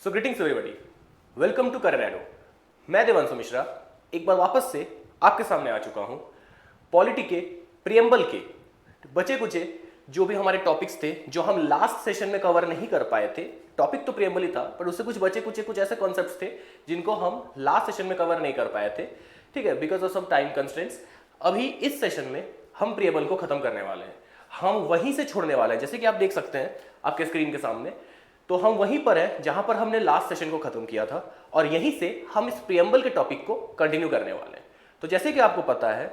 So greetings everybody, welcome to career एडो। मैं देवांशु मिश्रा एक बार वापस से आपके सामने आ चुका हूं। पॉलिटी के प्रियम्बल के बचे कुचे जो भी हमारे टॉपिक्स थे जो हम लास्ट सेशन में कवर नहीं कर पाए थे, टॉपिक तो प्रियम्बल ही था पर उससे कुछ बचे कुछ ऐसे कॉन्सेप्ट्स थे जिनको हम लास्ट सेशन में कवर नहीं कर पाए थे, ठीक है, because of some time constraints. अभी इस सेशन में हम प्रियम्बल को खत्म करने वाले हैं, हम वहीं से छोड़ने वाले हैं। जैसे कि आप देख सकते हैं आपके स्क्रीन के सामने, तो हम वहीं पर हैं जहां पर हमने लास्ट सेशन को खत्म किया था और यहीं से हम इस प्रियम्बल के टॉपिक को कंटिन्यू करने वाले हैं। तो जैसे कि आपको पता है,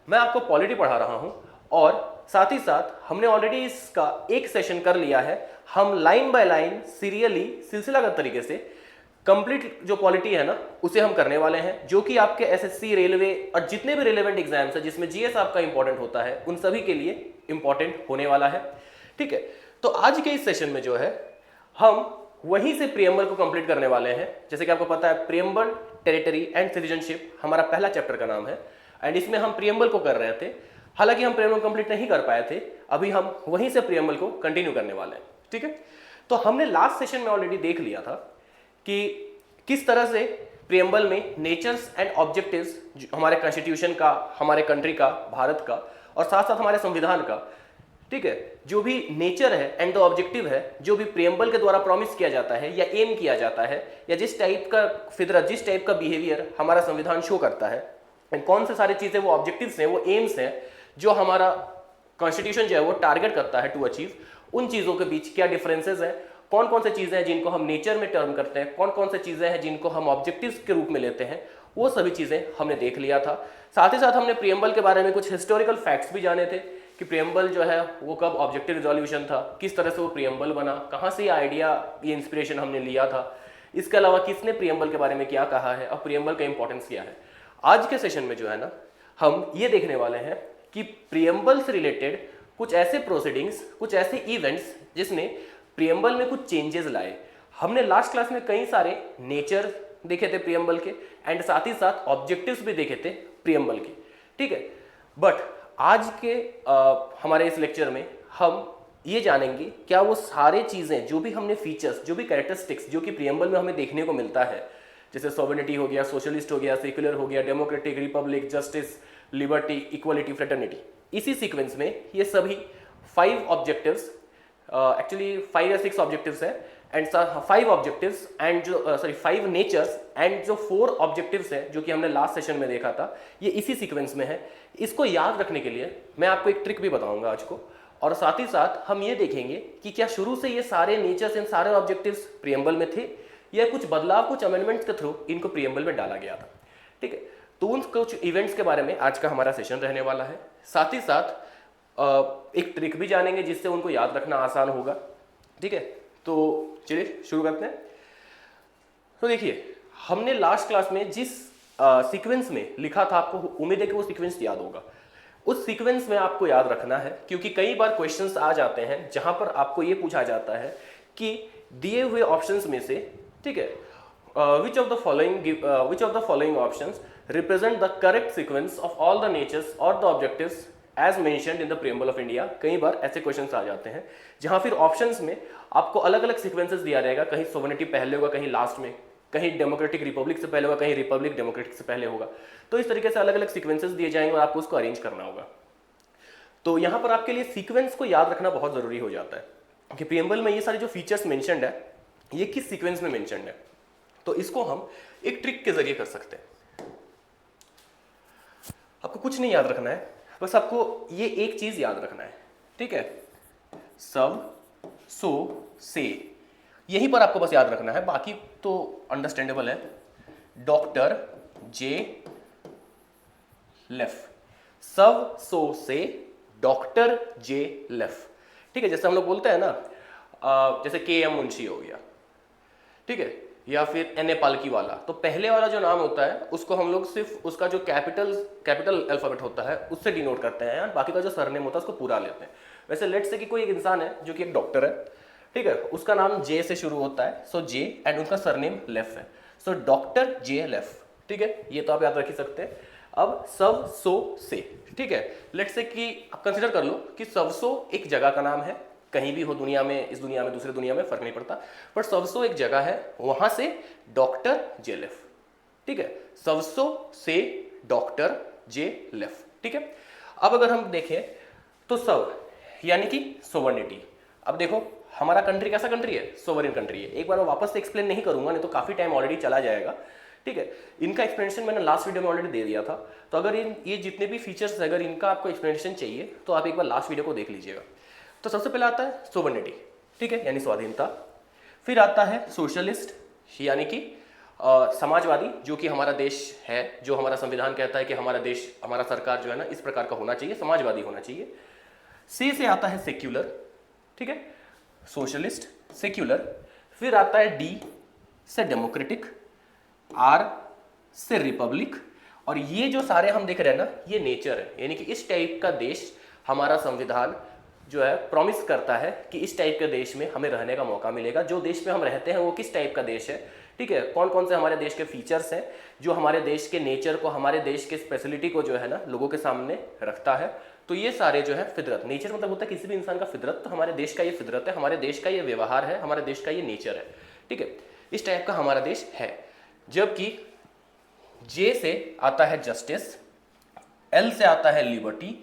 मैं आपको पॉलिटी पढ़ा रहा हूं और साथ ही साथ हमने ऑलरेडी इसका एक सेशन कर लिया है। हम लाइन बाय लाइन सीरियली सिलसिलागत तरीके से कंप्लीट जो पॉलिटी है ना उसे हम करने वाले हैं, जो कि आपके एसएससी, रेलवे और जितने भी रिलेवेंट एग्जाम्स है जिसमें जीएस आपका इंपॉर्टेंट होता है उन सभी के लिए इंपॉर्टेंट होने वाला है, ठीक है। तो आज के इस सेशन में जो है हम वहीं से प्रियम्बल को कंप्लीट करने वाले हैं। जैसे कि आपको पता है प्रियम्बल, टेरिटरी एंड सिटीजनशिप हमारा पहला चैप्टर का नाम है एंड इसमें हम प्रियम्बल को कर रहे थे। हालांकि हम प्रियम्बल कंप्लीट नहीं कर पाए थे, अभी हम वहीं से प्रियम्बल को कंटिन्यू करने वाले हैं, ठीक है। तो हमने लास्ट सेशन में ऑलरेडी देख लिया था कि किस तरह से प्रियम्बल में नेचर्स एंड ऑब्जेक्टिव्स हमारे कॉन्स्टिट्यूशन का, हमारे कंट्री का, भारत का और साथ साथ हमारे संविधान का, ठीक है, जो भी नेचर है एंड द ऑब्जेक्टिव है, जो भी प्रियम्बल के द्वारा प्रॉमिस किया जाता है या एम किया जाता है, या जिस टाइप का फितरत, जिस टाइप का बिहेवियर हमारा संविधान शो करता है, एंड कौन से सारी चीजें वो ऑब्जेक्टिव्स हैं, वो एम्स हैं जो हमारा कॉन्स्टिट्यूशन जो है वो टारगेट करता है टू अचीव, उन चीजों के बीच क्या डिफरेंसेस हैं, कौन कौन से चीजें हैं जिनको हम नेचर में टर्म करते हैं, कौन कौन से चीजें हैं जिनको हम ऑब्जेक्टिव्स के रूप में लेते हैं, वो सभी चीजें हमने देख लिया था। साथ ही साथ हमने प्रियम्बल के बारे में कुछ हिस्टोरिकल फैक्ट्स भी जाने थे कि प्रियम्बल जो है वो कब ऑब्जेक्टिव रिजोल्यूशन था, किस तरह से वो प्रियम्बल बना, कहाँ से ये आइडिया, ये इंस्पिरेशन हमने लिया था, इसके अलावा किसने प्रियम्बल के बारे में क्या कहा है और प्रियम्बल का इंपॉर्टेंस क्या है। आज के सेशन में जो है ना हम ये देखने वाले हैं कि प्रियम्बल से रिलेटेड कुछ ऐसे प्रोसीडिंग्स, कुछ ऐसे इवेंट्स जिसने प्रियम्बल में कुछ चेंजेस लाए। हमने लास्ट क्लास में कई सारे नेचर देखे थे प्रियम्बल के एंड साथ ही साथ ऑब्जेक्टिव्स भी देखे थे प्रियम्बल के, ठीक है। बट आज के हमारे इस लेक्चर में हम ये जानेंगे क्या वो सारे चीज़ें, जो भी हमने फीचर्स, जो भी कैरेक्टरिस्टिक्स जो कि प्रियम्बल में हमें देखने को मिलता है, जैसे सॉवरेनिटी हो गया, सोशलिस्ट हो गया, सेक्युलर हो गया, democratic, Republic, justice, liberty, equality, fraternity, इसी सीक्वेंस में ये सभी 5 ऑब्जेक्टिव्स, एक्चुअली 5 या 6 ऑब्जेक्टिव्स है एंड 5 ऑब्जेक्टिव्स एंड जो 5 नेचर्स एंड जो 4 ऑब्जेक्टिव्स है जो कि हमने लास्ट सेशन में देखा था, ये इसी सीक्वेंस में है। इसको याद रखने के लिए मैं आपको एक ट्रिक भी बताऊंगा आज को, और साथ ही साथ हम ये देखेंगे कि क्या शुरू से ये सारे नेचर्स एंड सारे ऑब्जेक्टिव्स प्रियम्बल में थे या कुछ बदलाव, कुछ अमेंडमेंट्स के थ्रू इनको प्रियम्बल में डाला गया था, ठीक है। तो उन कुछ इवेंट्स के बारे में आज का हमारा सेशन रहने वाला है। साथ ही साथ एक ट्रिक भी जानेंगे जिससे उनको याद रखना आसान होगा, ठीक है। तो चलिए शुरू करते हैं। तो देखिए, हमने लास्ट क्लास में जिस सीक्वेंस में लिखा था, आपको उम्मीद है कि वो सीक्वेंस याद होगा। उस सीक्वेंस में आपको याद रखना है क्योंकि कई बार क्वेश्चंस आ जाते हैं जहां पर आपको ये पूछा जाता है कि दिए हुए ऑप्शंस में से, ठीक है, which of the following options represent the correct sequence of all the natures or the objectives as mentioned in the preamble of India। कई बार ऐसे क्वेश्चंस आ जाते हैं जहां फिर ऑप्शंस में आपको अलग अलग सीक्वेंसेस दिया रहेगा, कहीं सोवरेनिटी पहले होगा, कहीं लास्ट में, कहीं डेमोक्रेटिक रिपब्लिक से पहले होगा, कहीं रिपब्लिक डेमोक्रेटिक से पहले होगा। तो इस तरीके से अलग अलग सीक्वेंसेस दिए जाएंगे और आपको उसको अरेंज करना होगा। तो यहाँ पर आपके लिए सीक्वेंस को याद रखना बहुत जरूरी हो जाता है कि प्रियम्बल में ये सारे जो फीचर्स मेंशन्ड है ये किस सीक्वेंस में मेंशन्ड है। तो इसको हम एक ट्रिक के जरिए कर सकते हैं। आपको कुछ नहीं याद रखना है, बस आपको ये एक चीज याद रखना है, ठीक है, सब, सो, से, यहीं पर आपको बस याद रखना है, बाकी तो अंडरस्टैंडेबल है। डॉक्टर, जे, लेफ्ट, सब, सो, से, डॉक्टर, जे, लेफ्ट, ठीक है। जैसे हम लोग बोलते हैं ना, जैसे के एम मुंशी हो गया, ठीक है, या फिर एन ए पालकी वाला, तो पहले वाला जो नाम होता है उसको हम लोग सिर्फ उसका जो कैपिटल अल्फाबेट होता है उससे डिनोट करते हैं, बाकी का जो सरनेम होता है उसको पूरा लेते हैं। वैसे लेट्स से कि कोई एक इंसान है जो कि एक डॉक्टर है, ठीक है, उसका नाम जे से शुरू होता है, सो जे, एंड उनका सरनेम लेफ्ट है, सो डॉक्टर जे लेफ्ट, ठीक है, ये तो आप याद रख ही सकते हैं। अब सब, सो, से, ठीक है, लेट्स से कि आप कंसिडर कर लो कि सब, सो एक जगह का नाम है, कहीं भी हो दुनिया में, इस दुनिया में, दूसरे दुनिया में, फर्क नहीं पड़ता, बट सवसो एक जगह है, वहां से डॉक्टर जे लेफ। ठीक है, सवसो से डॉक्टर जे लेफ। ठीक है, अब अगर हम देखें तो सव यानी कि सोवर्निटी। अब देखो हमारा कंट्री कैसा कंट्री है, सोवरेन कंट्री है। एक बार मैं वापस से एक्सप्लेन नहीं करूंगा, नहीं तो काफी टाइम ऑलरेडी चला जाएगा। ठीक है, इनका एक्सप्लेनेशन मैंने लास्ट वीडियो में ऑलरेडी दे दिया था, तो अगर ये जितने भी फीचर्स अगर इनका आपको एक्सप्लेनेशन चाहिए तो आप एक बार लास्ट वीडियो को देख लीजिएगा। तो सबसे पहले आता है सोवर्निटी, ठीक है, यानी स्वाधीनता। फिर आता है सोशलिस्ट, यानी कि समाजवादी, जो कि हमारा देश है, जो हमारा संविधान कहता है कि हमारा देश, हमारा सरकार जो है ना इस प्रकार का होना चाहिए, समाजवादी होना चाहिए। से आता है सेक्युलर, ठीक है, सोशलिस्ट, सेक्युलर। फिर आता है डी से डेमोक्रेटिक, आर से रिपब्लिक। और ये जो सारे हम देख रहे हैं ना, ये नेचर है, यानी कि इस टाइप का देश हमारा संविधान जो है प्रॉमिस करता है कि इस टाइप के देश में हमें रहने का मौका मिलेगा। जो देश में हम रहते हैं वो किस टाइप का देश है, ठीक है, कौन कौन से हमारे देश के फीचर्स हैं जो हमारे देश के नेचर को, हमारे देश के स्पेशलिटी को जो है ना लोगों के सामने रखता है। तो ये सारे जो है फितरत, नेचर मतलब होता है किसी भी इंसान का फितरत, तो हमारे देश का ये फितरत है, हमारे देश का ये व्यवहार है, हमारे देश का ये नेचर है। ठीक है, इस टाइप का हमारा देश है। जबकि जे से आता है जस्टिस, एल से आता है लिबर्टी,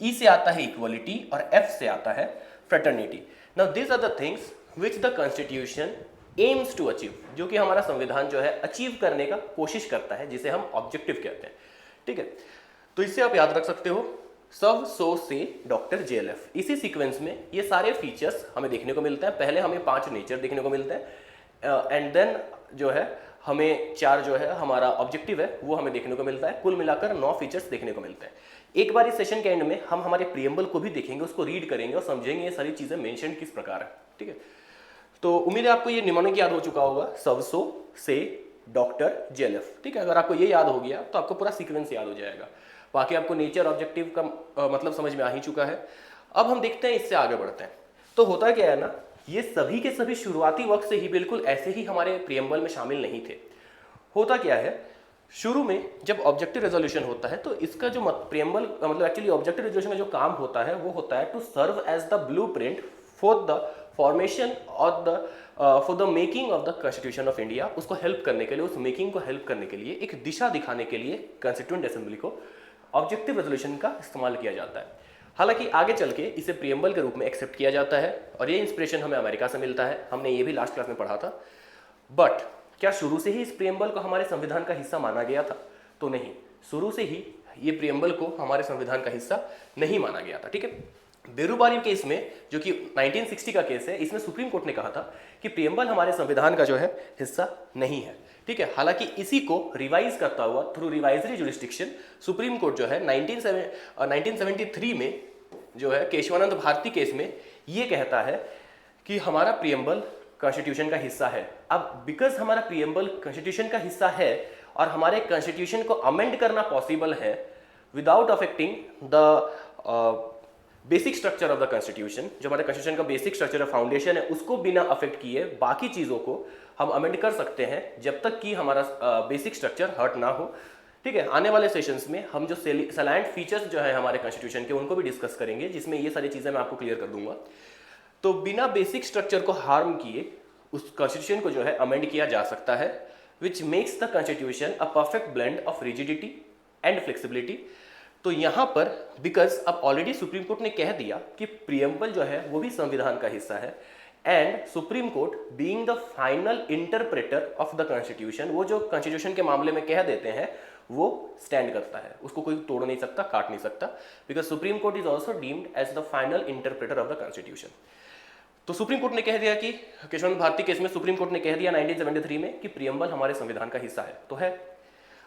ई से आता है इक्वलिटी और एफ से आता है fraternity. Now this are the things which the constitution aims to achieve, जो कि हमारा संविधान जो है अचीव करने का कोशिश करता है, जिसे हम ऑब्जेक्टिव कहते हैं। ठीक है, तो इससे आप याद रख सकते हो सव सो से डॉक्टर जेएलएफ। इसी सीक्वेंस में ये सारे फीचर्स हमें देखने को मिलते हैं। पहले हमें 5 नेचर देखने को मिलते हैं एंड देन जो है हमें 4 जो है हमारा ऑब्जेक्टिव है वो हमें देखने को मिलता है। कुल मिलाकर 9 फीचर्स देखने को मिलते हैं। एक बार इस सेशन के एंड में हम हमारे प्रियम्बल को भी देखेंगे, उसको रीड करेंगे और समझेंगे ये सारी चीजें मेंशन किस प्रकार है। ठीक है, तो उम्मीद है आपको ये निमोनिक याद हो चुका होगा, सवसो से डॉक्टर जेएलएफ। ठीक है, अगर आपको ये याद हो गया तो आपको पूरा सीक्वेंस याद हो जाएगा। बाकी आपको नेचर ऑब्जेक्टिव का मतलब समझ में आ ही चुका है। अब हम देखते हैं, इससे आगे बढ़ते हैं। तो होता क्या है ना, ये सभी के सभी शुरुआती वक्त से ही बिल्कुल ऐसे ही हमारे प्रियम्बल में शामिल नहीं थे। होता क्या है, शुरू में जब ऑब्जेक्टिव रेजोल्यूशन होता है तो इसका जो प्रियम्बल मतलब एक्चुअली ऑब्जेक्टिव रेजोल्यूशन का जो काम होता है वो होता है to serve as the blueprint for the formation और for the making of the constitution of India. उसको हेल्प करने के लिए, उस मेकिंग को हेल्प करने के लिए, एक दिशा दिखाने के लिए कॉन्स्टिट्यूएंट असेंबली को ऑब्जेक्टिव रेजोल्यूशन का इस्तेमाल किया जाता है। हालांकि आगे चल के इसे प्रियम्बल के रूप में एक्सेप्ट किया जाता है और ये इंस्पिरेशन हमें अमेरिका से मिलता है। हमने ये भी लास्ट क्लास में पढ़ा था। बट क्या शुरू से ही इस प्रियम्बल को हमारे संविधान का हिस्सा माना गया था? तो नहीं, शुरू से ही ये प्रियम्बल को हमारे संविधान का हिस्सा नहीं माना गया था। ठीक है, बेरुबारी केस में, जो कि 1960 का केस है, इसमें सुप्रीम कोर्ट ने कहा था कि प्रियम्बल हमारे संविधान का जो है हिस्सा नहीं है। ठीक है, हालांकि इसी को रिवाइज करता हुआ through revisory jurisdiction supreme court जो है 1973 में जो है केशवानंद भारती केस में ये कहता है कि हमारा प्रियम्बल कॉन्स्टिट्यूशन का हिस्सा है। अब बिकॉज हमारा प्रियम्बल कॉन्स्टिट्यूशन का हिस्सा है और हमारे कॉन्स्टिट्यूशन को अमेंड करना पॉसिबल है without affecting the basic structure of the constitution, जो हमारे कॉन्स्टिट्यूशन का बेसिक स्ट्रक्चर ऑफ फाउंडेशन है उसको बिना अफेक्ट किए बाकी चीज़ों को हम अमेंड कर सकते हैं जब तक कि हमारा बेसिक स्ट्रक्चर हर्ट ना हो। ठीक है, आने वाले सेशंस में हम जो सैलाइंट फीचर्स जो है हमारे कॉन्स्टिट्यूशन के उनको भी डिस्कस करेंगे, जिसमें ये सारी चीज़ें मैं आपको क्लियर कर दूंगा। तो बिना बेसिक स्ट्रक्चर को हार्म किए उस कॉन्स्टिट्यूशन को जो है अमेंड किया जा सकता है, which makes the constitution a perfect blend of rigidity and flexibility. तो यहाँ पर बिकॉज अब ऑलरेडी सुप्रीम कोर्ट ने कह दिया कि प्रियम्बल जो है वो भी संविधान का हिस्सा है, and supreme court being the final interpreter of the constitution, वो जो कॉन्स्टिट्यूशन के मामले में कह देते हैं वो स्टैंड करता है, उसको कोई तोड़ नहीं सकता, काट नहीं सकता, because supreme court is also deemed as the final interpreter of the constitution. तो सुप्रीम कोर्ट ने कह दिया कि केशवानंद भारती केस में सुप्रीम कोर्ट ने कह दिया 1973 में कि प्रियम्बल हमारे संविधान का हिस्सा है, तो है।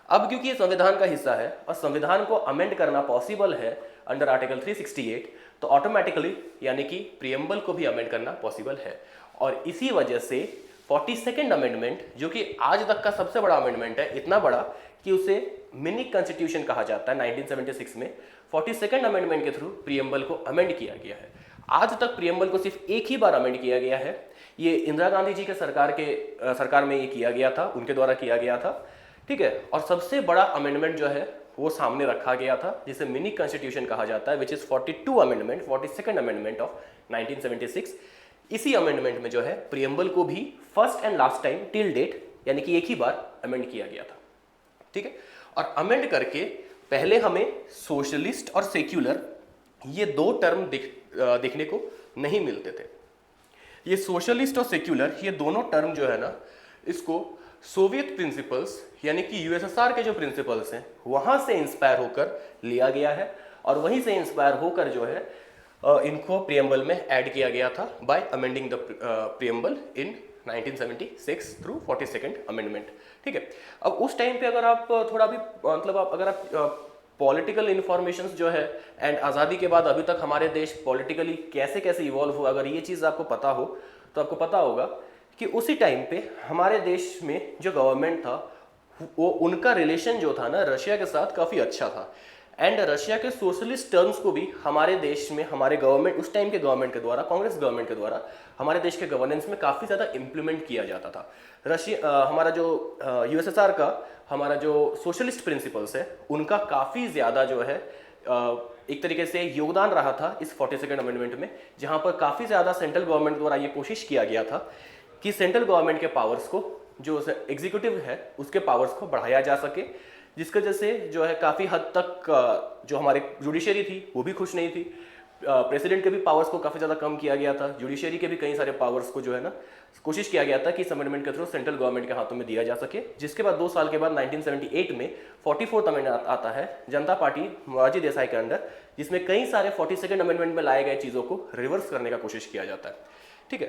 अब क्योंकि ये संविधान का हिस्सा है और संविधान को अमेंड करना पॉसिबल है अंडर आर्टिकल 368, तो ऑटोमेटिकली यानी कि प्रियम्बल को भी अमेंड करना पॉसिबल है। और इसी वजह से 42nd अमेंडमेंट, जो कि आज तक का सबसे बड़ा अमेंडमेंट है, इतना बड़ा कि उसे मिनी कॉन्स्टिट्यूशन कहा जाता है, 1976 में 42nd अमेंडमेंट के थ्रू प्रियम्बल को अमेंड किया गया है। आज तक प्रियम्बल को सिर्फ एक ही बार अमेंड किया गया है, ये इंदिरा गांधी जी के सरकार में ये किया गया था, उनके द्वारा किया गया था। ठीक है, और सबसे बड़ा अमेंडमेंट जो है वो सामने रखा गया था, जिसे मिनी कॉन्स्टिट्यूशन कहा जाता है, which is 42 amendment, 42nd amendment of 1976। इसी अमेंडमेंट में जो है प्रियम्बल को भी first and last time till date यानी कि एक ही बार अमेंड किया गया था। ठीक है, और अमेंड करके पहले हमें सोशलिस्ट और सेक्युलर ये दो टर्म देखने को नहीं मिलते थे। ये सोशलिस्ट और सेक्युलर ये दोनों टर्म जो है ना, इसको सोवियत प्रिंसिपल्स यानी कि यूएसएसआर के जो प्रिंसिपल्स हैं वहां से इंस्पायर होकर लिया गया है, और वहीं से इंस्पायर होकर जो है इनको प्रियम्बल में ऐड किया गया था bye amending the preamble in 1976 through 42nd amendment. ठीक है, अब उस टाइम पे अगर आप थोड़ा भी मतलब अगर आप पॉलिटिकल इंफॉर्मेशन जो है एंड आज़ादी के बाद अभी तक हमारे देश पॉलिटिकली कैसे कैसे इवॉल्व हुआ, अगर ये चीज़ आपको पता हो तो आपको पता होगा कि उसी टाइम पे हमारे देश में जो गवर्नमेंट था वो उनका रिलेशन जो था ना रशिया के साथ काफ़ी अच्छा था, एंड रशिया के सोशलिस्ट टर्म्स को भी हमारे देश में हमारे गवर्नमेंट उस टाइम के गवर्नमेंट के द्वारा, कांग्रेस गवर्नमेंट के द्वारा हमारे देश के गवर्नेंस में काफ़ी ज़्यादा इम्प्लीमेंट किया जाता था। हमारा जो यूएसएसआर का हमारा जो सोशलिस्ट प्रिंसिपल्स है उनका काफ़ी ज़्यादा जो है एक तरीके से योगदान रहा था इस 42nd अमेंडमेंट में, जहाँ पर काफ़ी ज़्यादा सेंट्रल गवर्नमेंट द्वारा ये कोशिश किया गया था कि सेंट्रल गवर्नमेंट के पावर्स को, जो एग्जीक्यूटिव है उसके पावर्स को बढ़ाया जा सके, जिसकी वजह से जो है काफ़ी हद तक जो हमारे जुडिशरी थी वो भी खुश नहीं थी। प्रेसिडेंट के भी पावर्स को काफ़ी ज़्यादा कम किया गया था, जुडिशरी के भी कई सारे पावर्स को जो है ना कोशिश किया गया था कि इस अमेंडमेंट के थ्रू सेंट्रल गवर्नमेंट के हाथों में दिया जा सके। जिसके बाद 2 साल के बाद 1978 में 44th अमेंडमेंट आता है जनता पार्टी मोरारजी देसाई के अंडर, जिसमें कई सारे 42nd अमेंडमेंट में लाए गए चीज़ों को रिवर्स करने का कोशिश किया जाता है। ठीक है,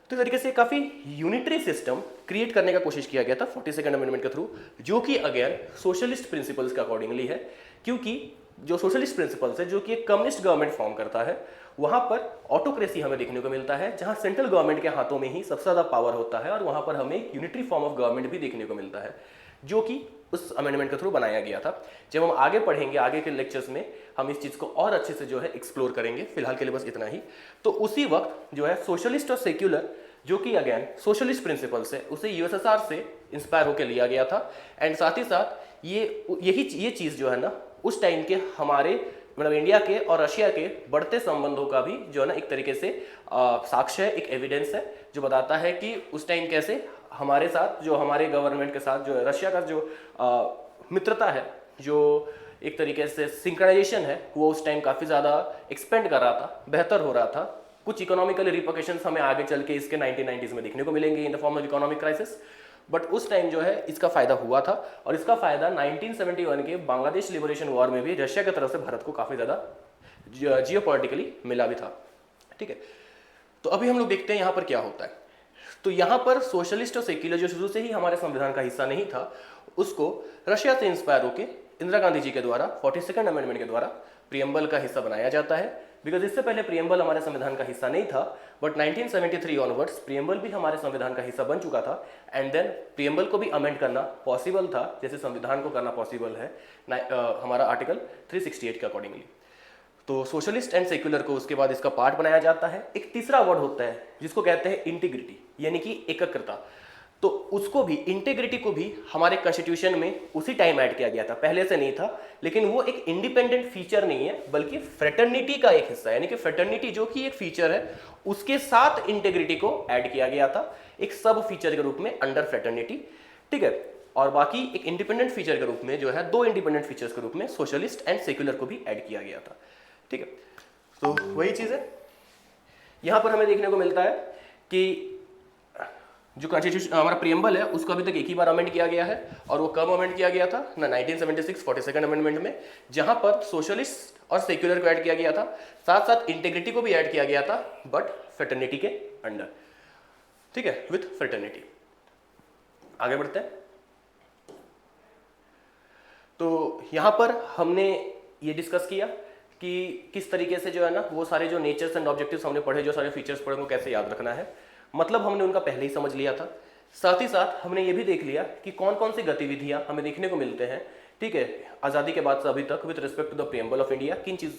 तो तरीके से काफ़ी यूनिटरी सिस्टम क्रिएट करने का कोशिश किया गया था 42nd अमेंडमेंट के थ्रू, जो कि अगेन सोशलिस्ट प्रिंसिपल्स के अकॉर्डिंगली है, क्योंकि जो सोशलिस्ट प्रिंसिपल्स है जो कि एक कम्युनिस्ट गवर्नमेंट फॉर्म करता है, वहाँ पर ऑटोक्रेसी हमें देखने को मिलता है, जहाँ सेंट्रल गवर्नमेंट के हाथों में ही सबसे ज़्यादा पावर होता है, और वहाँ पर हमें एक यूनिटरी फॉर्म ऑफ गवर्नमेंट भी देखने को मिलता है, जो कि उस अमेंडमेंट के थ्रू बनाया गया था। जब हम आगे पढ़ेंगे, आगे के लेक्चर्स में हम इस चीज़ को और अच्छे से जो है एक्सप्लोर करेंगे, फिलहाल के लिए बस इतना ही। तो उसी वक्त जो है सोशलिस्ट और सेक्युलर, जो कि अगेन सोशलिस्ट प्रिंसिपल्स है, उसे यूएसएसआर से इंस्पायर होकर लिया गया था, एंड साथ ही साथ ये चीज़ जो है ना उस टाइम के हमारे मतलब इंडिया के और रशिया के बढ़ते संबंधों का भी जो है ना एक तरीके से साक्ष्य है, एक एविडेंस है, जो बताता है कि उस टाइम कैसे हमारे साथ, जो हमारे गवर्नमेंट के साथ जो रशिया का जो मित्रता है, जो एक तरीके से सिंक्रोनाइजेशन है, वो उस टाइम काफ़ी ज़्यादा एक्सपेंड कर रहा था, बेहतर हो रहा था। कुछ इकोनॉमिकल रिपरकशंस हमें आगे चल के इसके 1990s में देखने को मिलेंगे in the form of economic crisis, but उस टाइम जो है इसका फायदा हुआ था, और इसका फायदा 1971 के बांग्लादेश लिबरेशन वॉर में भी रशिया की तरफ से भारत को काफ़ी ज़्यादा जियोपॉलिटिकली मिला भी था। ठीक है, तो अभी हम लोग देखते हैं यहाँ पर क्या होता है। तो यहाँ पर सोशलिस्ट और सेक्युलर जो शुरू से ही हमारे संविधान का हिस्सा नहीं था, उसको रशिया से इंस्पायर होकर इंदिरा गांधी जी के द्वारा 42nd अमेंडमेंट के द्वारा प्रियम्बल का हिस्सा बनाया जाता है। बिकॉज इससे पहले प्रियम्बल हमारे संविधान का हिस्सा नहीं था, बट 1973 ऑनवर्ड्स प्रियम्बल भी हमारे संविधान का हिस्सा बन चुका था, एंड देन प्रियम्बल को भी अमेंड करना पॉसिबल था, जैसे संविधान को करना पॉसिबल है हमारा आर्टिकल 368 के अकॉर्डिंगली। तो सोशलिस्ट एंड सेक्युलर को उसके बाद इसका पार्ट बनाया जाता है। एक तीसरा वर्ड होता है जिसको कहते हैं इंटीग्रिटी, यानी कि एकत्रता। तो उसको भी, इंटीग्रिटी को भी हमारे कॉन्स्टिट्यूशन में उसी टाइम ऐड किया गया था, पहले से नहीं था, लेकिन वो एक इंडिपेंडेंट फीचर नहीं है बल्कि फ्रेटर्निटी का एक हिस्सा है, यानी कि फ्रेटर्निटी जो कि एक फीचर है उसके साथ इंटीग्रिटी को ऐड किया गया था एक सब फीचर के रूप में अंडर फ्रेटर्निटी। ठीक है, और बाकी एक इंडिपेंडेंट फीचर के रूप में जो है, 2 इंडिपेंडेंट फीचर्स के रूप में सोशलिस्ट एंड सेक्युलर को भी ऐड किया गया था। ठीक है, तो वही चीज़ है यहाँ पर हमें देखने को मिलता है कि जो कॉन्स्टिट्यूशन हमारा प्रियम्बल है उसको अभी तक एक ही बार अमेंड किया गया है, और वो कब अमेंड किया गया था ना 1976 42nd अमेंडमेंट में, जहां पर सोशलिस्ट और सेक्युलर को ऐड किया गया था, साथ साथ इंटीग्रिटी को भी ऐड किया गया था, बट फ्रेटर्निटी के अंडर। ठीक है, विथ फ्रेटर्निटी। आगे बढ़ते हैं। तो यहां पर हमने ये डिस्कस किया कि किस तरीके से जो है ना वो सारे जो नेचर्स एंड ऑब्जेक्टिव्स हमने पढ़े, जो सारे फीचर्स पढ़े, उनको कैसे याद रखना है, मतलब हमने उनका पहले ही समझ लिया था। साथ ही साथ हमने ये भी देख लिया कि कौन कौन सी गतिविधियां हमें देखने को मिलते हैं, ठीक है, आज़ादी के बाद से अभी तक with respect to the preamble of India,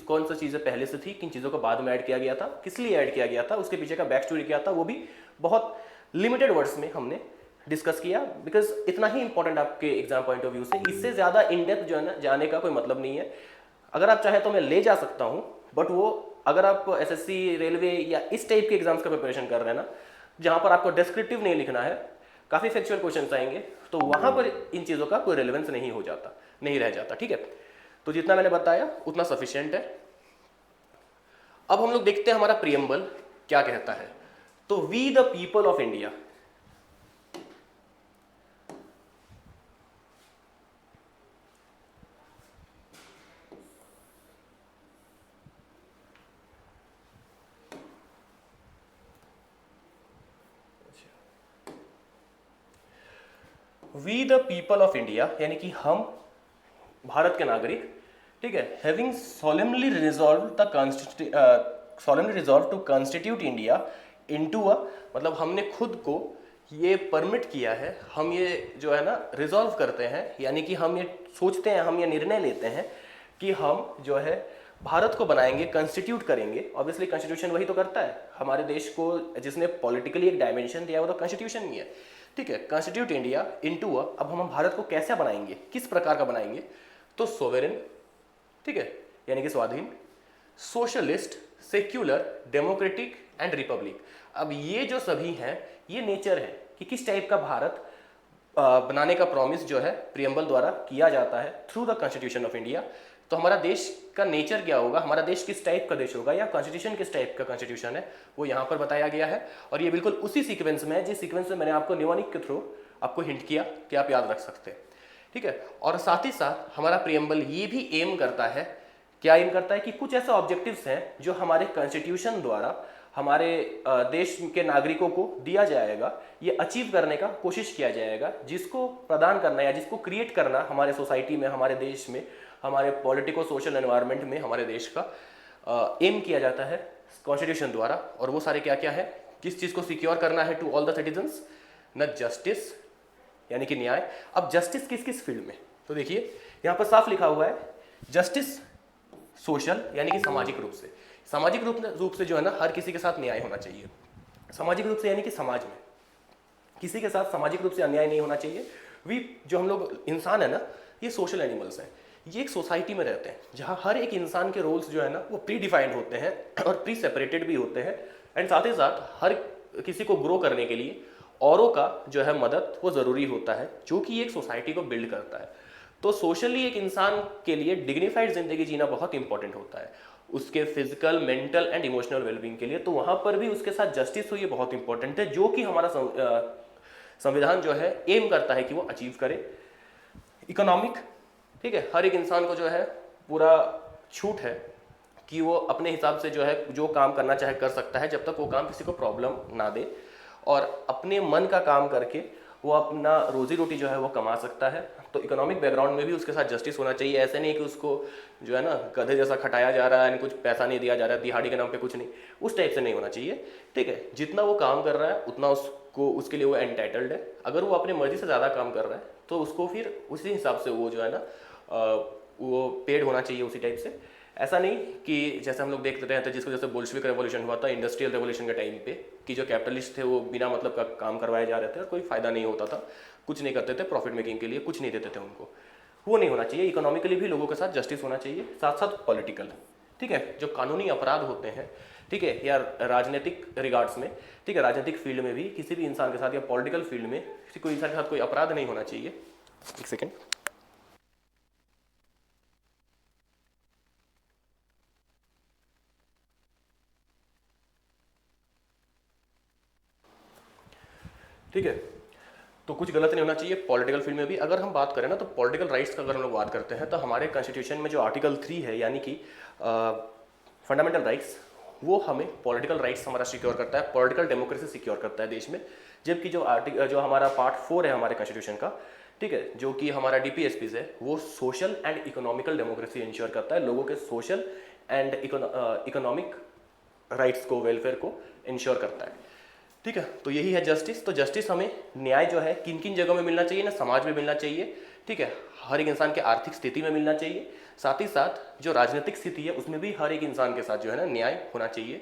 कौन सी चीज़ें पहले से थी, किन चीज़ों को बाद में ऐड किया गया था, किस लिए ऐड किया गया था, उसके पीछे का बैक स्टोरी क्या था, वो भी बहुत लिमिटेड वर्ड्स में हमने डिस्कस किया, बिकॉज इतना ही इंपॉर्टेंट आपके एग्जाम पॉइंट ऑफ व्यू से, इससे ज़्यादा इन डेप्थ जो है ना जाने का कोई मतलब नहीं है। अगर आप चाहे तो मैं ले जा सकता हूँ, बट वो अगर आप एसएससी, रेलवे या इस टाइप के एग्जाम्स का प्रिपरेशन कर रहे हैं ना, जहाँ पर आपको डिस्क्रिप्टिव नहीं लिखना है, काफ़ी फैक्चुअल क्वेश्चन आएंगे, तो वहाँ पर इन चीज़ों का कोई रेलेवेंस नहीं हो जाता, नहीं रह जाता। ठीक है, तो जितना मैंने बताया उतना सफिशियंट है। अब हम लोग देखते हैं हमारा प्रियम्बल क्या कहता है। तो we the people of India, we the people of India यानी कि हम भारत के नागरिक, ठीक है, having solemnly resolved to constitute India into a, मतलब हमने खुद को ये परमिट किया है, हम ये जो है ना रिजॉल्व करते हैं, यानी कि हम ये सोचते हैं, हम ये निर्णय लेते हैं कि हम जो है भारत को बनाएंगे, कॉन्स्टिट्यूट करेंगे। ऑब्वियसली कॉन्स्टिट्यूशन वही तो करता है हमारे देश को, जिसने पॉलिटिकली एक डायमेंशन दिया वो तो कॉन्स्टिट्यूशन ही है। ठीक है, कॉन्स्टिट्यूट इंडिया इनटू अ, अब हम भारत को कैसे बनाएंगे, किस प्रकार का बनाएंगे, तो सोवेरेन, ठीक है, यानी कि स्वाधीन, socialist, secular, democratic and Republic. अब ये जो सभी हैं ये नेचर है कि किस टाइप का भारत बनाने का प्रॉमिस जो है प्रियम्बल द्वारा किया जाता है through the constitution of India. तो हमारा देश का नेचर क्या होगा, हमारा देश किस टाइप का देश होगा, या कॉन्स्टिट्यूशन किस टाइप का कॉन्स्टिट्यूशन है, वो यहाँ पर बताया गया है। और ये बिल्कुल उसी सीक्वेंस में है जिस सीक्वेंस में मैंने आपको न्यूमोनिक के थ्रू आपको हिंट किया कि आप याद रख सकते हैं। ठीक है, और साथ ही साथ हमारा प्रियम्बल ये भी एम करता है, क्या एम करता है कि कुछ ऐसे ऑब्जेक्टिव्स हैं जो हमारे कॉन्स्टिट्यूशन द्वारा हमारे देश के नागरिकों को दिया जाएगा, ये अचीव करने का कोशिश किया जाएगा, जिसको प्रदान करना या जिसको क्रिएट करना हमारे सोसाइटी में, हमारे देश में, हमारे पॉलिटिको सोशल एनवायरनमेंट में हमारे देश का एम किया जाता है कॉन्स्टिट्यूशन द्वारा। और वो सारे क्या क्या है, किस चीज़ को सिक्योर करना है टू ऑल द सिटीजन्स, न जस्टिस यानी कि न्याय। अब जस्टिस किस किस फील्ड में, तो देखिए यहाँ पर साफ लिखा हुआ है जस्टिस सोशल यानी कि सामाजिक रूप से, सामाजिक रूप से जो है ना हर किसी के साथ न्याय होना चाहिए। सामाजिक रूप से यानी कि समाज में किसी के साथ सामाजिक रूप से अन्याय नहीं होना चाहिए। वी जो हम लोग इंसान है ना, ये सोशल एनिमल्स हैं, ये एक सोसाइटी में रहते हैं जहाँ हर एक इंसान के रोल्स जो है ना वो प्री डिफाइंड होते हैं और प्री सेपरेटेड भी होते हैं। एंड साथ ही साथ हर किसी को ग्रो करने के लिए औरों का जो है मदद वो ज़रूरी होता है, जो कि एक सोसाइटी को बिल्ड करता है। तो सोशली एक इंसान के लिए डिग्निफाइड ज़िंदगी जीना बहुत इंपॉर्टेंट होता है, उसके physical, mental and emotional wellbeing के लिए। तो वहाँ पर भी उसके साथ जस्टिस हो, ये बहुत इंपॉर्टेंट है, जो कि हमारा संविधान जो है एम करता है कि वो अचीव करे। इकोनॉमिक, ठीक है, हर एक इंसान को जो है पूरा छूट है कि वो अपने हिसाब से जो है जो काम करना चाहे कर सकता है, जब तक वो काम किसी को प्रॉब्लम ना दे, और अपने मन का काम करके वो अपना रोजी रोटी जो है वो कमा सकता है। तो इकोनॉमिक बैकग्राउंड में भी उसके साथ जस्टिस होना चाहिए। ऐसे नहीं कि उसको जो है ना गधे जैसा खटाया जा रहा है, कुछ पैसा नहीं दिया जा रहा है, दिहाड़ी के नाम पे कुछ नहीं, उस टाइप से नहीं होना चाहिए। ठीक है, जितना वो काम कर रहा है उतना उसको, उसके लिए वो एंटाइटल्ड है। अगर वो अपनी मर्जी से ज़्यादा काम कर रहा है तो उसको फिर उसी हिसाब से वो जो है ना वो पेड होना चाहिए उसी टाइप से। ऐसा नहीं कि जैसे हम लोग देखते रहते हैं, जिसको जैसे बोल्शेविक रेवोल्यूशन हुआ था इंडस्ट्रियल रेवोल्यूशन के टाइम पे, कि जो कैपिटलिस्ट थे वो बिना मतलब का काम करवाए जा रहे थे और कोई फायदा नहीं होता था, कुछ नहीं करते थे प्रॉफिट मेकिंग के लिए, कुछ नहीं देते थे उनको, वो नहीं होना चाहिए। इकोनॉमिकली भी लोगों के साथ जस्टिस होना चाहिए, साथ साथ पॉलिटिकल, ठीक है, जो कानूनी अपराध होते हैं, ठीक है, या राजनीतिक रिगार्ड्स में, ठीक है, राजनीतिक फील्ड में भी किसी भी इंसान के साथ या पॉलिटिकल फील्ड में किसी कोई इंसान के साथ कोई अपराध नहीं होना चाहिए। एक सेकेंड, ठीक है, तो कुछ गलत नहीं होना चाहिए पॉलिटिकल फील्ड में भी। अगर हम बात करें ना तो पॉलिटिकल राइट्स का अगर हम लोग बात करते हैं तो हमारे कॉन्स्टिट्यूशन में जो आर्टिकल 3 है यानी कि फंडामेंटल राइट्स, वो हमें पॉलिटिकल राइट्स हमारा सिक्योर करता है, पॉलिटिकल डेमोक्रेसी सिक्योर करता है देश में। जबकि जो हमारा पार्ट 4 है हमारे कॉन्स्टिट्यूशन का, ठीक है, जो कि हमारा डीपीएसपीज है, वो social and economical democracy ensure करता है, लोगों के सोशल एंड इकोनॉमिक राइट्स को, वेलफेयर को इंश्योर करता है। ठीक है, तो यही है जस्टिस। तो जस्टिस हमें न्याय जो है किन किन जगहों में मिलना चाहिए ना, समाज में मिलना चाहिए, ठीक है, हर एक इंसान के आर्थिक स्थिति में मिलना चाहिए, साथ ही साथ जो राजनीतिक स्थिति है उसमें भी हर एक इंसान के साथ जो है ना न्याय होना चाहिए।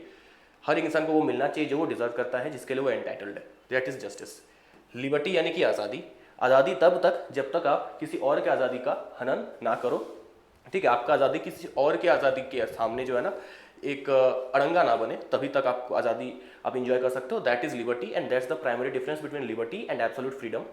हर एक इंसान को वो मिलना चाहिए जो वो डिजर्व करता है, जिसके लिए वो एंटाइटल्ड है, दैट इज जस्टिस। लिबर्टी यानी कि आज़ादी। आज़ादी तब तक जब तक आप किसी और के आज़ादी का हनन ना करो, ठीक है, आपका आज़ादी किसी और के आज़ादी के सामने जो है ना एक अड़ंगा ना बने, तभी तक आपको आज़ादी आप इंजॉय कर सकते हो। That is liberty and that's the primary difference between liberty and absolute freedom.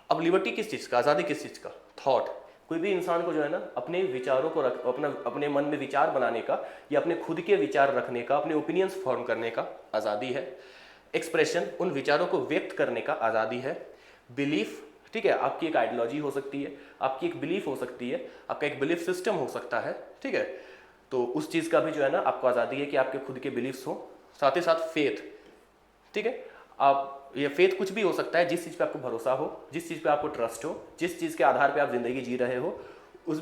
अब लिबर्टी किस चीज़ का, आज़ादी किस चीज़ का? थॉट। कोई भी इंसान को जो है ना अपने विचारों को अपने मन में विचार बनाने का या अपने खुद के विचार रखने का, अपने ओपिनियंस फॉर्म करने का आज़ादी है। एक्सप्रेशन, उन विचारों को व्यक्त करने का आज़ादी है। बिलीफ, ठीक है, आपकी एक आइडियोलॉजी हो सकती है, आपकी एक बिलीफ हो सकती है, आपका एक बिलीफ सिस्टम हो सकता है, ठीक है, तो उस चीज़ का भी जो है ना आपको आज़ादी है कि आपके खुद के बिलीफ्स हो। साथ ही साथ फेथ, ठीक है, आप ये फेथ कुछ भी हो सकता है, जिस चीज़ पे आपको भरोसा हो, जिस चीज़ पे आपको ट्रस्ट हो, जिस चीज़ के आधार पे आप जिंदगी जी रहे हो, उस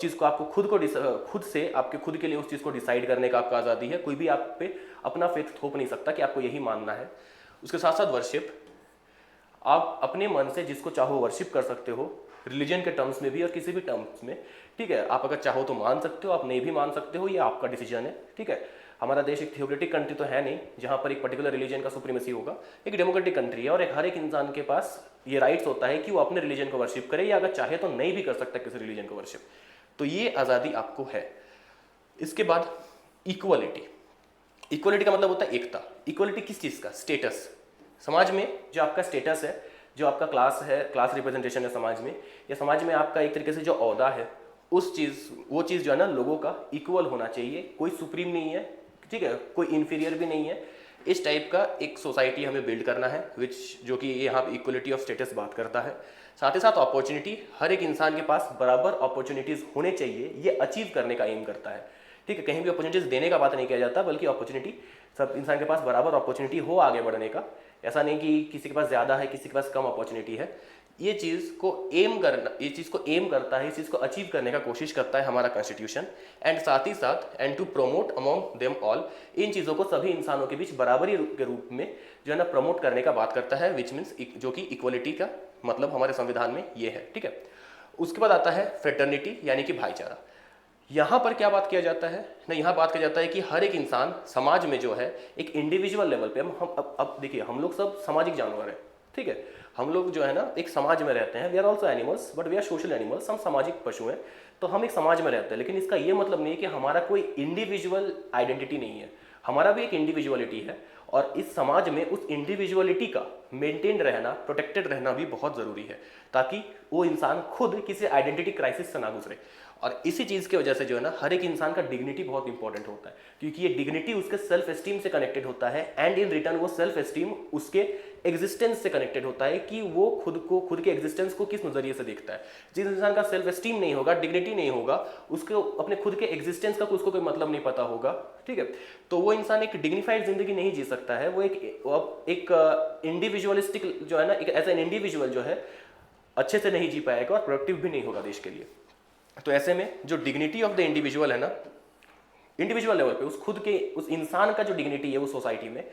चीज़ को आपको खुद से आपके खुद के लिए उस चीज़ को डिसाइड करने का आपका आज़ादी है। कोई भी आप पे अपना फेथ थोप नहीं सकता कि आपको यही मानना है। उसके साथ साथ वर्शिप, आप अपने मन से जिसको चाहो वर्शिप कर सकते हो, रिलीजन के टर्म्स में भी और किसी भी टर्म्स में, ठीक है। आप अगर चाहो तो मान सकते हो, आप नहीं भी मान सकते हो, ये आपका डिसीजन है, ठीक है। हमारा देश एक थियोक्रेटिक कंट्री तो है नहीं जहाँ पर एक पर्टिकुलर रिलीजन का सुप्रीमेसी होगा। एक डेमोक्रेटिक कंट्री है और हर एक इंसान के पास ये राइट्स होता है कि वो अपने रिलीजन को वर्शिप करे, या अगर चाहे तो नहीं भी कर सकता किसी रिलीजन को वर्शिप। तो ये आज़ादी आपको है। इसके बाद इक्वलिटी। इक्वलिटी का मतलब होता है एकता। इक्वलिटी किस चीज़ का? स्टेटस। समाज में जो आपका स्टेटस है, जो आपका क्लास है, क्लास रिप्रेजेंटेशन है समाज में, या समाज में आपका एक तरीके से जो ओहदा है, वो चीज़ जो है ना लोगों का इक्वल होना चाहिए। कोई सुप्रीम नहीं है, ठीक है, कोई इन्फीरियर भी नहीं है। इस टाइप का एक सोसाइटी हमें बिल्ड करना है, जो कि यहाँ पे इक्वलिटी ऑफ स्टेटस बात करता है। साथ ही साथ अपॉर्चुनिटी, हर एक इंसान के पास बराबर अपॉर्चुनिटीज़ होने चाहिए, ये अचीव करने का एम करता है, ठीक है। कहीं भी अपॉर्चुनिटीज़ देने का बात नहीं किया जाता, बल्कि अपॉर्चुनिटी, सब इंसान के पास बराबर अपॉर्चुनिटी हो आगे बढ़ने का। ऐसा नहीं कि किसी के पास ज़्यादा है, किसी के पास कम अपॉर्चुनिटी है। ये चीज़ को एम करता है, इस चीज़ को अचीव करने का कोशिश करता है हमारा कॉन्स्टिट्यूशन। एंड साथ ही साथ and to promote among them all, इन चीज़ों को सभी इंसानों के बीच बराबरी के रूप में जो है ना प्रमोट करने का बात करता है, विच मीन्स जो कि इक्वलिटी का मतलब हमारे संविधान में ये है, ठीक है। उसके बाद आता है फ्रेटर्निटी यानी कि भाईचारा। यहाँ पर क्या बात किया जाता है ना, यहाँ बात किया जाता है कि हर एक इंसान समाज में जो है एक इंडिविजुअल लेवल पे, हम अब देखिए, हम लोग सब सामाजिक जानवर हैं, ठीक है। हम लोग जो है ना एक समाज में रहते हैं। We are also animals but we are social animals. हम सामाजिक पशु हैं, तो हम एक समाज में रहते हैं। लेकिन इसका ये मतलब नहीं है कि हमारा कोई इंडिविजुअल आइडेंटिटी नहीं है। हमारा भी एक इंडिविजुअलिटी है, और इस समाज में उस इंडिविजुअलिटी का मेंटेन रहना, प्रोटेक्टेड रहना भी बहुत ज़रूरी है, ताकि वो इंसान खुद किसी आइडेंटिटी क्राइसिस से ना गुजरे। और इसी चीज़ की वजह से जो है ना हर एक इंसान का डिग्निटी बहुत इंपॉर्टेंट होता है, क्योंकि ये डिग्निटी उसके सेल्फ एस्टीम से कनेक्टेड होता है, एंड इन रिटर्न वो सेल्फ एस्टीम उसके एग्जिस्टेंस से कनेक्टेड होता है कि वो खुद के एग्जिस्टेंस को किस नज़रिए से देखता है। जिस इंसान का सेल्फ एस्टीम नहीं होगा, डिग्निटी नहीं होगा, उसको अपने खुद के एग्जिस्टेंस का उसको कोई मतलब नहीं पता होगा, ठीक है, तो वो इंसान एक डिग्निफाइड जिंदगी नहीं जी सकता है। वो एक इंडिविजुअलिस्टिक जो है ना, एक एज एन इंडिविजुअल जो है अच्छे से नहीं जी पाएगा और प्रोडक्टिव भी नहीं होगा देश के लिए। तो ऐसे में जो डिग्निटी ऑफ द इंडिविजुअल है ना, इंडिविजुअल लेवल पे उस इंसान का जो डिग्निटी है वो सोसाइटी में,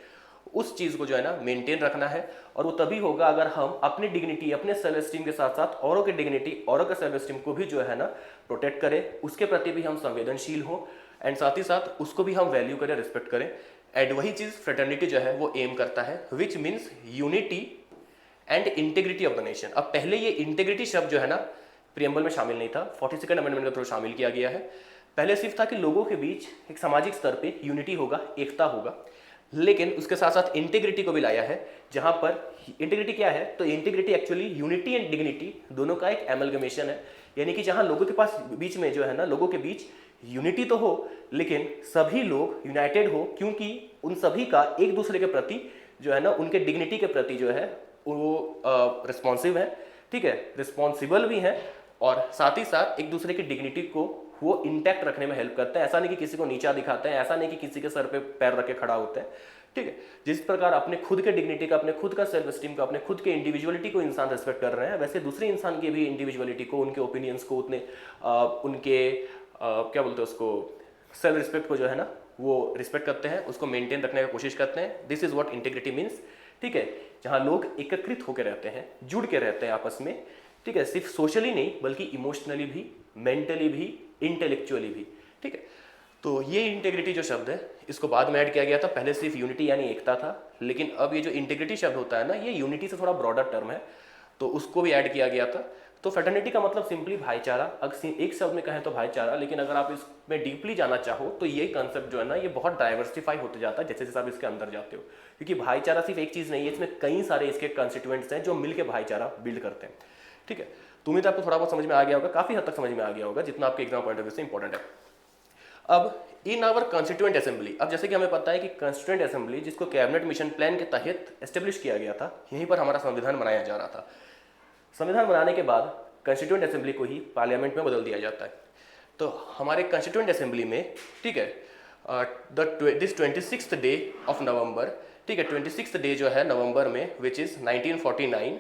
उस चीज़ को जो है ना मेंटेन रखना है। और वो तभी होगा अगर हम अपनी डिग्निटी, अपने सेल्फ एस्टीम के साथ साथ औरों की डिग्निटी, औरों के सेल्फ एस्टीम को भी जो है ना प्रोटेक्ट करें, उसके प्रति भी हम संवेदनशील हों, एंड साथ ही साथ उसको भी हम वैल्यू करें, रिस्पेक्ट करें। एंड वही चीज़ फ्रेटर्निटी जो है वो एम करता है, which means unity and integrity of the nation. अब पहले ये इंटीग्रिटी शब्द जो है ना प्रियम्बल में शामिल नहीं था, 42nd अमेंडमेंट के थ्रू शामिल किया गया है। पहले सिर्फ था कि लोगों के बीच एक सामाजिक स्तर पे यूनिटी होगा, एकता होगा, लेकिन उसके साथ साथ इंटीग्रिटी को भी लाया है। जहां पर इंटीग्रिटी क्या है, तो integrity actually unity and dignity दोनों का एक एमलगमेशन है, यानी कि जहां लोगों के पास बीच में जो है ना, लोगों के बीच यूनिटी तो हो, लेकिन सभी लोग यूनाइटेड हो, क्योंकि उन सभी का एक दूसरे के प्रति जो है ना, उनके डिग्निटी के प्रति जो है वो रिस्पॉन्सिव है, ठीक है, रिस्पॉन्सिबल भी है, और साथ ही साथ एक दूसरे की डिग्निटी को वो इंटैक्ट रखने में हेल्प करते हैं। ऐसा नहीं कि किसी को नीचा दिखाते हैं, ऐसा नहीं कि किसी के सर पे पैर रख के खड़ा होते हैं, ठीक है। जिस प्रकार अपने खुद के डिग्निटी का, अपने खुद का सेल्फ एस्टीम का, अपने खुद के इंडिविजुअलिटी को इंसान रिस्पेक्ट कर रहे हैं, वैसे दूसरे इंसान की भी इंडिविजुअलिटी को, उनके ओपिनियंस को, क्या बोलते हैं उसको, सेल्फ रिस्पेक्ट को जो है ना वो रिस्पेक्ट करते हैं, उसको मेंटेन रखने की कोशिश करते हैं। This is what integrity means, ठीक है। जहां लोग एकत्रित होकर रहते हैं, जुड़ के रहते हैं आपस में, ठीक है, सिर्फ सोशली नहीं बल्कि इमोशनली भी, मेंटली भी, इंटेलेक्चुअली भी, ठीक है। तो ये इंटीग्रिटी जो शब्द है इसको बाद में ऐड किया गया था, पहले सिर्फ यूनिटी यानी एकता था, लेकिन अब ये जो इंटीग्रिटी शब्द होता है ना, ये यूनिटी से थोड़ा ब्रॉडर टर्म है, तो उसको भी ऐड किया गया था। तो फ्रेटर्निटी का मतलब सिंपली भाईचारा, अगर एक शब्द में कहें तो भाईचारा, लेकिन अगर आप इसमें डीपली जाना चाहो तो ये कंसेप्ट जो है ना ये बहुत डाइवर्सिफाई होते जाता है जैसे जैसे आप इसके अंदर जाते हो, क्योंकि भाईचारा सिर्फ एक चीज़ नहीं है, इसमें कई सारे इसके कंस्टिट्यूएंट्स हैं जो मिलकर भाईचारा बिल्ड करते हैं। ठीक है, तो उम्मीद है आपको थोड़ा बहुत समझ में आ गया होगा, काफ़ी हद तक समझ में आ गया होगा जितना आपके एग्जाम पॉइंट ऑफ व्यू से इंपॉर्टेंट है। अब इन आवर कॉन्स्टिट्यूएंट असेंबली, अब जैसे कि हमें पता है कि कॉन्स्टिट्यूएंट असेंबली जिसको कैबिनेट मिशन प्लान के तहत एस्टेब्लिश किया गया था, यहीं पर हमारा संविधान बनाया जा रहा था। संविधान बनाने के बाद कॉन्स्टिट्यूएंट असेंबली को ही पार्लियामेंट में बदल दिया जाता है। तो हमारे कॉन्स्टिट्यूएंट असेंबली में, ठीक है, this 26th day of November, ठीक है, 26th डे जो है नवंबर में, विच इज़ 1949,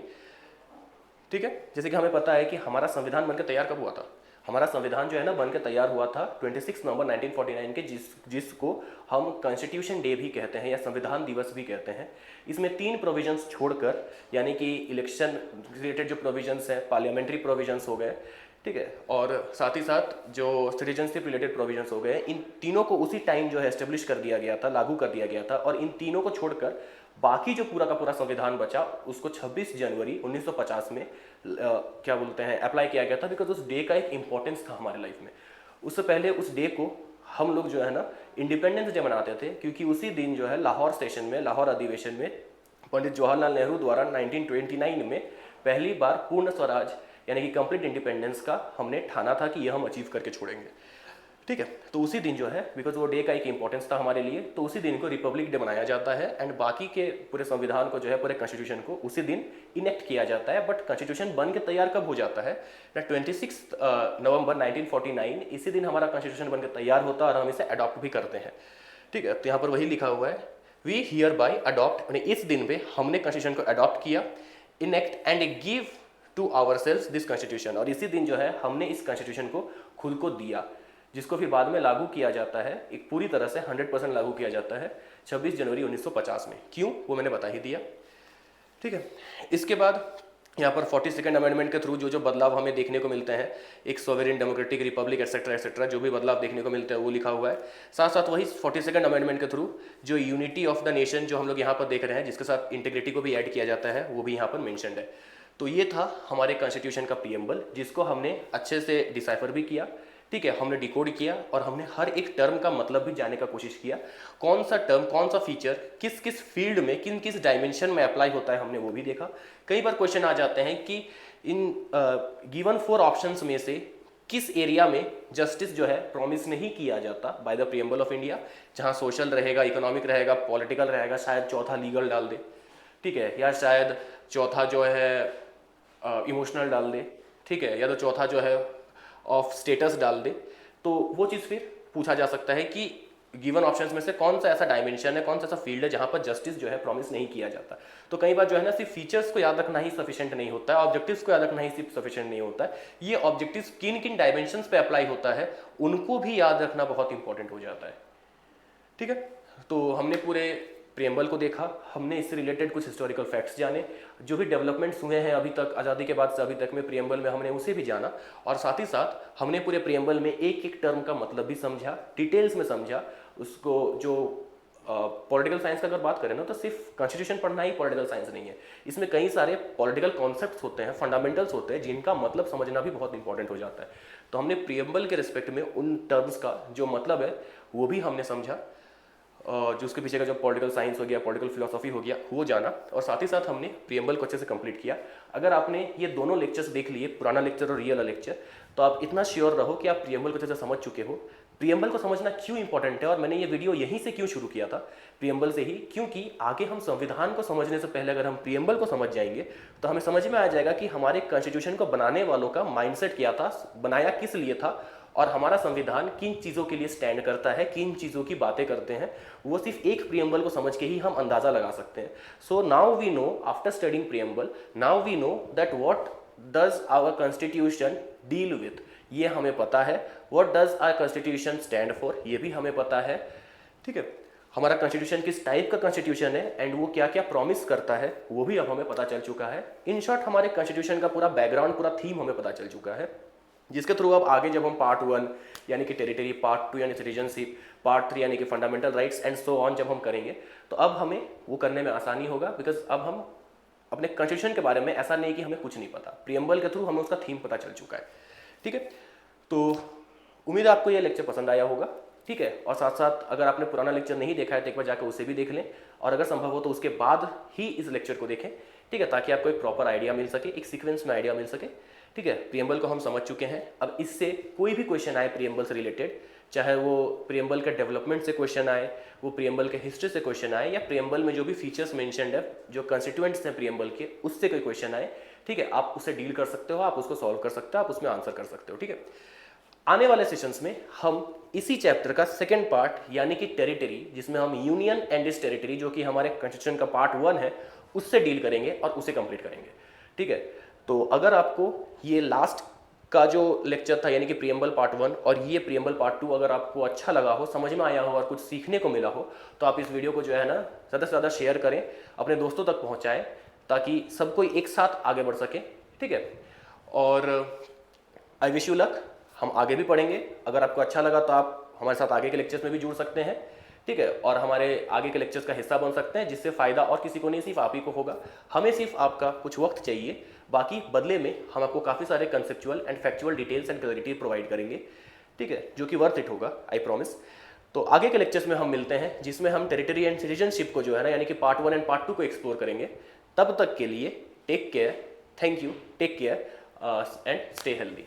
ठीक है। जैसे कि हमें पता है कि हमारा संविधान बनकर तैयार कब हुआ था, हमारा संविधान जो है ना बनकर तैयार हुआ था 26 नवंबर 1949 के, जिसको हम कॉन्स्टिट्यूशन डे भी कहते हैं या संविधान दिवस भी कहते हैं। इसमें 3 प्रोविजंस छोड़कर, यानी कि इलेक्शन रिलेटेड जो प्रोविजंस है, पार्लियामेंट्री प्रोविजंस हो गए, ठीक है, और साथ ही साथ जो सिटीजनशिप रिलेटेड प्रोविजंस हो गए, इन तीनों को उसी टाइम जो है एस्टेब्लिश कर दिया गया था, लागू कर दिया गया था। और इन तीनों को छोड़कर बाकी जो पूरा का पूरा संविधान बचा उसको 26 जनवरी 1950 में क्या बोलते हैं अप्लाई किया गया था, बिकॉज उस डे का एक इंपॉर्टेंस था हमारे लाइफ में। उससे पहले उस डे को हम लोग जो है ना इंडिपेंडेंस डे मनाते थे, क्योंकि उसी दिन जो है लाहौर सेशन में, लाहौर अधिवेशन में पंडित जवाहरलाल नेहरू द्वारा 1929 में पहली बार पूर्ण स्वराज यानी कि कंप्लीट इंडिपेंडेंस का हमने ठाना था कि यह हम अचीव करके छोड़ेंगे। ठीक है, तो उसी दिन जो है, बिकॉज वो डे का एक इंपॉर्टेंस था हमारे लिए, तो उसी दिन को रिपब्लिक डे मनाया जाता है। एंड बाकी के पूरे संविधान को जो है, पूरे कॉन्स्टिट्यूशन को उसी दिन इनेक्ट किया जाता है। बट कॉन्स्टिट्यूशन बन के तैयार कब हो जाता है ना, 26 नवंबर 1949, इसी दिन हमारा कॉन्स्टिट्यूशन बन के तैयार होता है और हम इसे अडॉप्ट भी करते हैं। ठीक है, तो यहाँ पर वही लिखा हुआ है, वी हियर बाय अडॉप्ट, इस दिन पे हमने कॉन्स्टिट्यूशन को अडॉप्ट किया, enact and give to our selves this constitution, और इसी दिन जो है हमने इस कॉन्स्टिट्यूशन को खुद को दिया, जिसको फिर बाद में लागू किया जाता है, एक पूरी तरह से 100% लागू किया जाता है 26 जनवरी 1950 में। क्यों, वो मैंने बता ही दिया। ठीक है, इसके बाद यहाँ पर 42nd अमेंडमेंट के थ्रू जो जो बदलाव हमें देखने को मिलते हैं, एक sovereign democratic Republic etcetera etcetera, जो भी बदलाव देखने को मिलते हैं वो लिखा हुआ है। साथ साथ वही 42nd अमेंडमेंट के थ्रू जो यूनिटी ऑफ द नेशन जो हम लोग यहाँ पर देख रहे हैं, जिसके साथ इंटीग्रिटी को भी ऐड किया जाता है, वो भी यहाँ पर मेंशन्ड है। तो ये था हमारे कॉन्स्टिट्यूशन का प्रीएम्बल, जिसको हमने अच्छे से डिसाइफर भी किया। ठीक है, हमने डिकोड किया और हमने हर एक टर्म का मतलब भी जानने का कोशिश किया, कौन सा टर्म, कौन सा फीचर किस किस फील्ड में, किन किस डायमेंशन में अप्लाई होता है, हमने वो भी देखा। कई बार क्वेश्चन आ जाते हैं कि इन गिवन 4 ऑप्शंस में से किस एरिया में जस्टिस जो है प्रॉमिस नहीं किया जाता by the preamble of India, जहां सोशल रहेगा, इकोनॉमिक रहेगा, पॉलिटिकल रहेगा, शायद चौथा लीगल डाल दे, ठीक है, या शायद चौथा जो है इमोशनल डाल दे, ठीक है, या तो चौथा जो है ऑफ स्टेटस डाल दे। तो वो चीज़ फिर पूछा जा सकता है कि गिवन ऑप्शंस में से कौन सा ऐसा डायमेंशन है, कौन सा ऐसा फील्ड है जहां पर जस्टिस जो है प्रॉमिस नहीं किया जाता। तो कई बार जो है ना सिर्फ फीचर्स को याद रखना ही सफिशिएंट नहीं होता है, ऑब्जेक्टिव्स को याद रखना ही सिर्फ सफिशिएंट नहीं होता है, ये ऑब्जेक्टिव्स किन किन डायमेंशंस पे अप्लाई होता है उनको भी याद रखना बहुत इंपॉर्टेंट हो जाता है। ठीक है, तो हमने पूरे प्रीएम्बल को देखा, हमने इससे रिलेटेड कुछ हिस्टोरिकल फैक्ट्स जाने, जो भी डेवलपमेंट्स हुए हैं अभी तक, आज़ादी के बाद से अभी तक में प्रीएम्बल में, हमने उसे भी जाना। और साथ ही साथ हमने पूरे प्रीएम्बल में एक एक टर्म का मतलब भी समझा, डिटेल्स में समझा उसको। जो पॉलिटिकल साइंस का अगर बात करें ना, तो सिर्फ कॉन्स्टिट्यूशन पढ़ना ही पॉलिटिकल साइंस नहीं है, इसमें कई सारे पॉलिटिकल कॉन्सेप्ट्स होते हैं, फंडामेंटल्स होते हैं, जिनका मतलब समझना भी बहुत इंपॉर्टेंट हो जाता है। तो हमने प्रीएम्बल के रिस्पेक्ट में उन टर्म्स का जो मतलब है वो भी हमने समझा, जो उसके पीछे का जो पॉलिटिकल साइंस हो गया, पॉलिटिकल फिलोसॉफी हो गया, वो जाना। और साथ ही साथ हमने प्रीएम्बल को अच्छे से कंप्लीट किया। अगर आपने ये दोनों लेक्चर्स देख लिए, पुराना लेक्चर और रियल लेक्चर, तो आप इतना श्योर रहो कि आप प्रीएम्बल को अच्छे से समझ चुके हो। प्रीएम्बल को समझना क्यों इंपॉर्टेंट है, और मैंने ये वीडियो यहीं से क्यों शुरू किया था, प्रीएम्बल से ही, क्योंकि आगे हम संविधान को समझने से पहले अगर हम प्रीएम्बल को समझ जाएंगे तो हमें समझ में आ जाएगा कि हमारे कॉन्स्टिट्यूशन को बनाने वालों का माइंडसेट क्या था, बनाया किस लिए था, और हमारा संविधान किन चीज़ों के लिए स्टैंड करता है, किन चीज़ों की बातें करते हैं, वो सिर्फ एक प्रीएम्बल को समझ के ही हम अंदाज़ा लगा सकते हैं। So now we know, after studying preamble, now we know that what does our constitution deal with, ये हमें पता है। What does our constitution stand for, ये भी हमें पता है। ठीक है, हमारा कॉन्स्टिट्यूशन किस टाइप का कॉन्स्टिट्यूशन है एंड वो क्या क्या प्रॉमिस करता है, वो भी अब हमें पता चल चुका है। इन शॉर्ट, हमारे कॉन्स्टिट्यूशन का पूरा बैकग्राउंड, पूरा थीम हमें पता चल चुका है। जिसके थ्रू अब आगे जब हम पार्ट 1 यानी कि टेरिटरी, पार्ट 2 यानी सिटीजनशिप, पार्ट 3 यानी कि fundamental rights and so on जब हम करेंगे तो अब हमें वो करने में आसानी होगा, बिकॉज अब हम अपने कॉन्स्टिट्यूशन के बारे में ऐसा नहीं कि हमें कुछ नहीं पता, प्रियम्बल के थ्रू हमें उसका थीम पता चल चुका है। ठीक है, तो उम्मीद है आपको ये लेक्चर पसंद आया होगा। ठीक है, और साथ साथ अगर आपने पुराना लेक्चर नहीं देखा है तो एक बार जाकर उसे भी देख लें, और अगर संभव हो तो उसके बाद ही इस लेक्चर को देखें। ठीक है, ताकि आपको एक प्रॉपर आइडिया मिल सके, एक सीक्वेंस में आइडिया मिल सके। ठीक है, प्रियम्बल को हम समझ चुके हैं। अब इससे कोई भी क्वेश्चन आए प्रियम्बल से रिलेटेड, चाहे वो प्रियम्बल के डेवलपमेंट से क्वेश्चन आए, वो प्रियम्बल के हिस्ट्री से क्वेश्चन आए, या प्रियम्बल में जो भी फीचर्स मेंशन्ड है, जो कंस्टिट्यूएंट्स हैं प्रियम्बल के, उससे कोई क्वेश्चन आए, ठीक है, आप उससे डील कर सकते हो, आप उसको सॉल्व कर सकते हो, आप उसमें आंसर कर सकते हो। ठीक है, आने वाले सेशंस में हम इसी चैप्टर का सेकेंड पार्ट यानी कि टेरिटरी, जिसमें हम यूनियन एंड इस टेरिटरी जो कि हमारे कॉन्स्टिट्यूशन का पार्ट 1 है, उससे डील करेंगे और उसे कंप्लीट करेंगे। ठीक है, तो अगर आपको ये लास्ट का जो लेक्चर था यानी कि प्रियम्बल पार्ट 1 और ये प्रियम्बल पार्ट 2 अगर आपको अच्छा लगा हो, समझ में आया हो और कुछ सीखने को मिला हो, तो आप इस वीडियो को जो है ना ज़्यादा से ज़्यादा शेयर करें, अपने दोस्तों तक पहुँचाएँ, ताकि सब कोई एक साथ आगे बढ़ सके। ठीक है, और आई विश यू लक। हम आगे भी पढ़ेंगे, अगर आपको अच्छा लगा तो आप हमारे साथ आगे के लेक्चर्स में भी जुड़ सकते हैं। ठीक है, और हमारे आगे के लेक्चर्स का हिस्सा बन सकते हैं, जिससे फ़ायदा और किसी को नहीं, सिर्फ आप ही को होगा। हमें सिर्फ आपका कुछ वक्त चाहिए, बाकी बदले में हम आपको काफ़ी सारे conceptual and factual details and clarity provide करेंगे। ठीक है, जो कि वर्थ इट होगा, आई प्रॉमिस। तो आगे के लेक्चर्स में हम मिलते हैं, जिसमें हम टेरिटरी एंड सिटीजनशिप को जो है ना यानी कि पार्ट 1 एंड पार्ट 2 को एक्सप्लोर करेंगे। तब तक के लिए take care, thank you, take care and stay healthy.